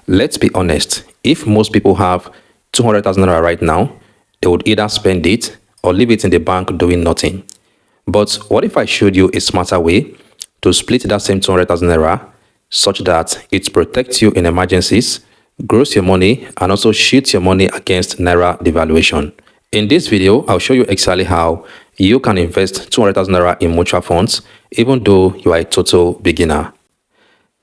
let's be honest, if most people have 200,000 naira right now, they would either spend it or leave it in the bank doing nothing. But what if I showed you a smarter way to split that same 200,000 naira such that it protects you in emergencies, grows your money, and also shields your money against naira devaluation? In this video, I'll show you exactly how you can invest 200,000 naira in mutual funds, even though you are a total beginner.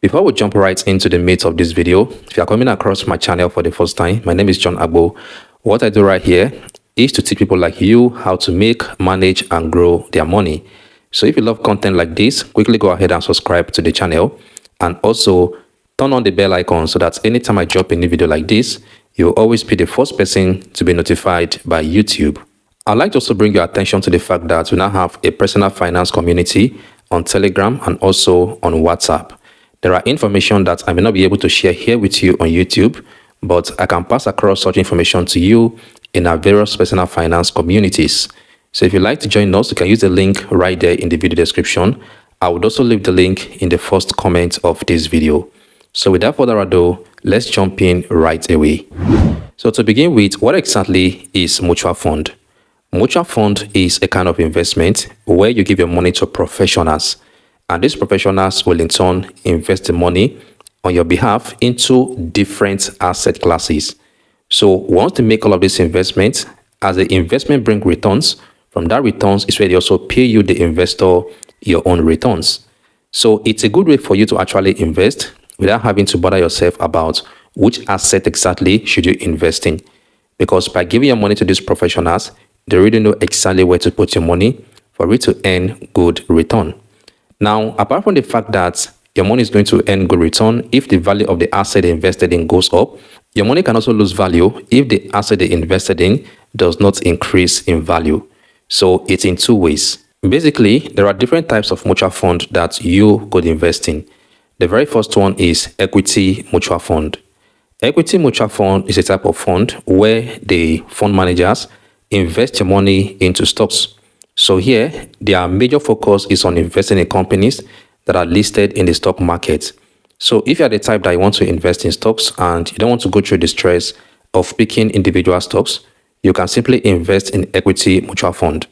Before we jump right into the meat of this video, if you are coming across my channel for the first time, my name is John Agbo. What I do right here is to teach people like you how to make, manage, and grow their money. So if you love content like this, quickly go ahead and subscribe to the channel, and also turn on the bell icon so that anytime I drop a new video like this, you'll always be the first person to be notified by YouTube. I'd like to also bring your attention to the fact that we now have a personal finance community on Telegram and also on WhatsApp. There are information that I may not be able to share here with you on YouTube, but I can pass across such information to you in our various personal finance communities. So if you'd like to join us, you can use the link right there in the video description. I would also leave the link in the first comment of this video. So without further ado, let's jump in right away. So to begin with, what exactly is mutual fund? Mutual fund is a kind of investment where you give your money to professionals, and these professionals will in turn invest the money on your behalf into different asset classes. So once they make all of these investments, as the investment brings returns, from that returns is where they also pay you, the investor, your own returns. So it's a good way for you to actually invest without having to bother yourself about which asset exactly should you invest in. Because by giving your money to these professionals, they really know exactly where to put your money for it to earn good return. Now, apart from the fact that your money is going to earn good return if the value of the asset they invested in goes up, your money can also lose value if the asset they invested in does not increase in value. So it's in two ways. Basically, there are different types of mutual fund that you could invest in. The very first one is equity mutual fund. Equity mutual fund is a type of fund where the fund managers invest your money into stocks. So here, their major focus is on investing in companies that are listed in the stock market. So if you are the type that you want to invest in stocks and you don't want to go through the stress of picking individual stocks, you can simply invest in equity mutual fund.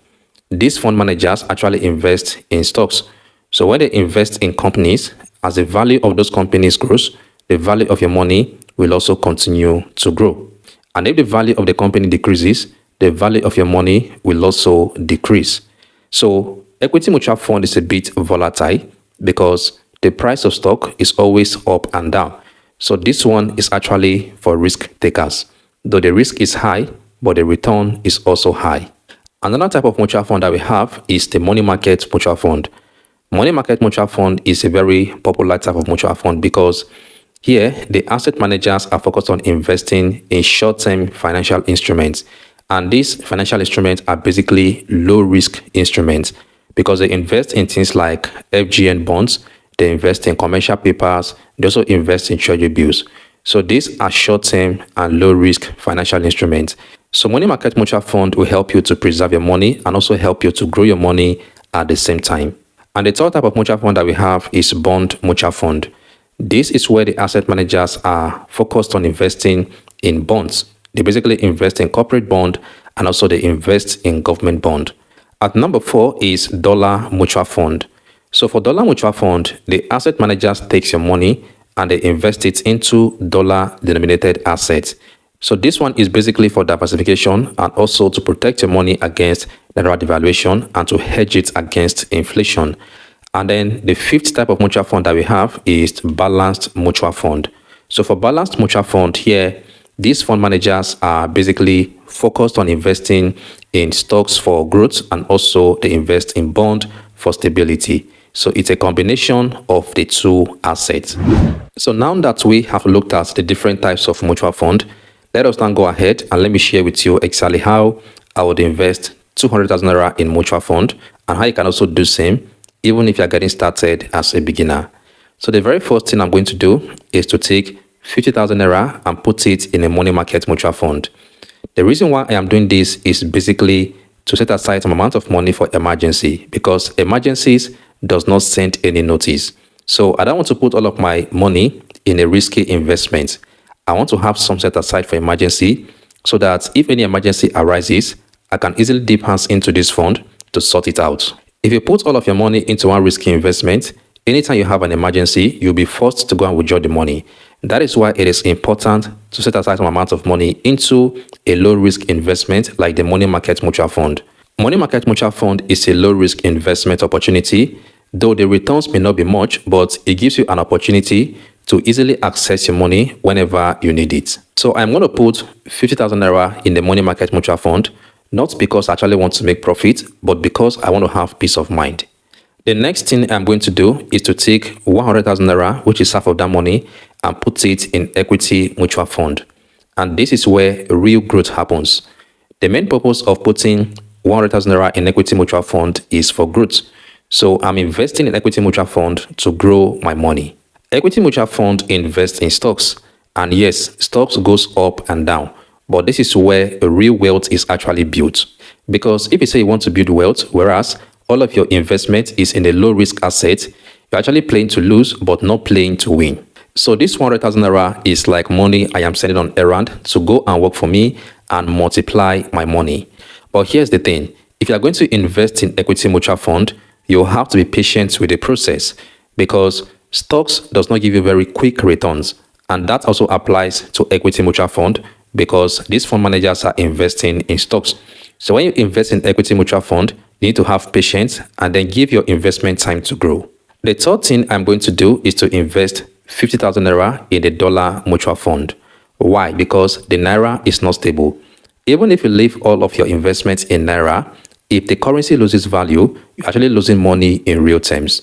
These fund managers actually invest in stocks. So when they invest in companies, as the value of those companies grows, the value of your money will also continue to grow. And if the value of the company decreases, the value of your money will also decrease. So equity mutual fund is a bit volatile because the price of stock is always up and down. So this one is actually for risk takers. Though the risk is high, but the return is also high. Another type of mutual fund that we have is the money market mutual fund. Money market mutual fund is a very popular type of mutual fund because here the asset managers are focused on investing in short-term financial instruments. And these financial instruments are basically low-risk instruments because they invest in things like FGN bonds, they invest in commercial papers, they also invest in treasury bills. So these are short-term and low-risk financial instruments. So money market mutual fund will help you to preserve your money and also help you to grow your money at the same time. And the third type of mutual fund that we have is bond mutual fund. This is where the asset managers are focused on investing in bonds. They basically invest in corporate bond and also they invest in government bond. At number 4 is dollar mutual fund. So for dollar mutual fund, the asset managers takes your money and they invest it into dollar denominated assets. So this one is basically for diversification and also to protect your money against naira devaluation and to hedge it against inflation. And then the fifth type of mutual fund that we have is balanced mutual fund. So for balanced mutual fund here, these fund managers are basically focused on investing in stocks for growth and also they invest in bond for stability. So it's a combination of the two assets. So now that we have looked at the different types of mutual fund, let us now go ahead and let me share with you exactly how I would invest 200,000 naira in mutual fund and how you can also do same even if you're getting started as a beginner. So the very first thing I'm going to do is to take 50,000 naira and put it in a money market mutual fund. The reason why I am doing this is basically to set aside some amount of money for emergency because emergencies does not send any notice. So I don't want to put all of my money in a risky investment. I want to have some set aside for emergency so that if any emergency arises, I can easily dip hands into this fund to sort it out. If you put all of your money into one risky investment, anytime you have an emergency, you'll be forced to go and withdraw the money. That is why it is important to set aside some amount of money into a low-risk investment like the money market mutual fund. Money market mutual fund is a low-risk investment opportunity, though the returns may not be much, but it gives you an opportunity to easily access your money whenever you need it. So I'm going to put 50,000 Naira in the money market mutual fund, not because I actually want to make profit, but because I want to have peace of mind. The next thing I'm going to do is to take 100,000 Naira, which is half of that money, and put it in equity mutual fund. And this is where real growth happens. The main purpose of putting 100,000 Naira in equity mutual fund is for growth. So I'm investing in equity mutual fund to grow my money. Equity mutual fund invests in stocks. And yes, stocks goes up and down. But this is where real wealth is actually built. Because if you say you want to build wealth, whereas all of your investment is in a low risk asset, you're actually playing to lose, but not playing to win. So this 100,000 Naira is like money I am sending on errand to go and work for me and multiply my money. But here's the thing. If you are going to invest in equity mutual fund, you have to be patient with the process because stocks does not give you very quick returns. And that also applies to equity mutual fund because these fund managers are investing in stocks. So when you invest in equity mutual fund, you need to have patience and then give your investment time to grow. The third thing I'm going to do is to invest 50,000 Naira in the dollar mutual fund. Why? Because the Naira is not stable. Even if you leave all of your investments in Naira, if the currency loses value, you're actually losing money in real terms.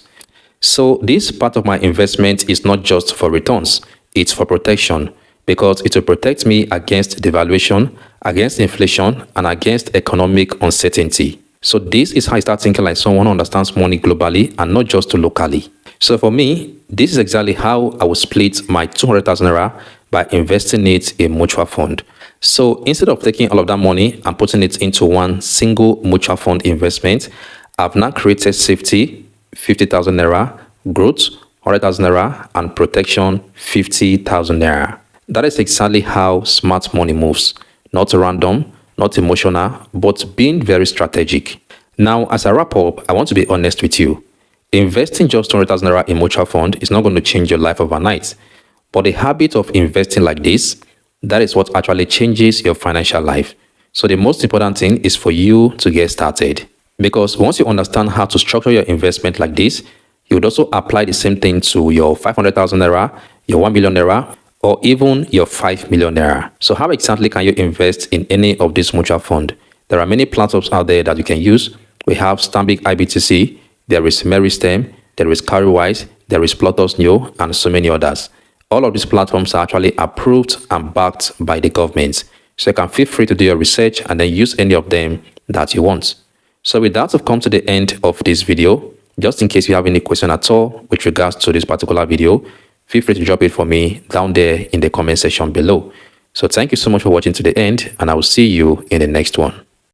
So this part of my investment is not just for returns, it's for protection because it will protect me against devaluation, against inflation, and against economic uncertainty. So this is how I start thinking like someone who understands money globally and not just locally. So for me, this is exactly how I will split my 200,000 Naira by investing it in mutual fund. So instead of taking all of that money and putting it into one single mutual fund investment, I've now created safety, 50,000 Naira, growth, 100,000 Naira, and protection, 50,000 Naira. That is exactly how smart money moves. Not random, not emotional, but being very strategic. Now, as I wrap up, I want to be honest with you. Investing just 200,000 Naira in mutual fund is not going to change your life overnight. But the habit of investing like this, that is what actually changes your financial life. So the most important thing is for you to get started. Because once you understand how to structure your investment like this, you would also apply the same thing to your 500,000 Naira, your 1 million Naira, or even your 5 million Naira. So how exactly can you invest in any of these mutual fund? There are many platforms out there that you can use. We have Stanbic IBTC, there is Meristem, there is Cowrywise, there is Plotus Neo, and so many others. All of these platforms are actually approved and backed by the government. So you can feel free to do your research and then use any of them that you want. So with that, we've come to the end of this video. Just in case you have any question at all with regards to this particular video, feel free to drop it for me down there in the comment section below. So thank you so much for watching to the end, and I will see you in the next one.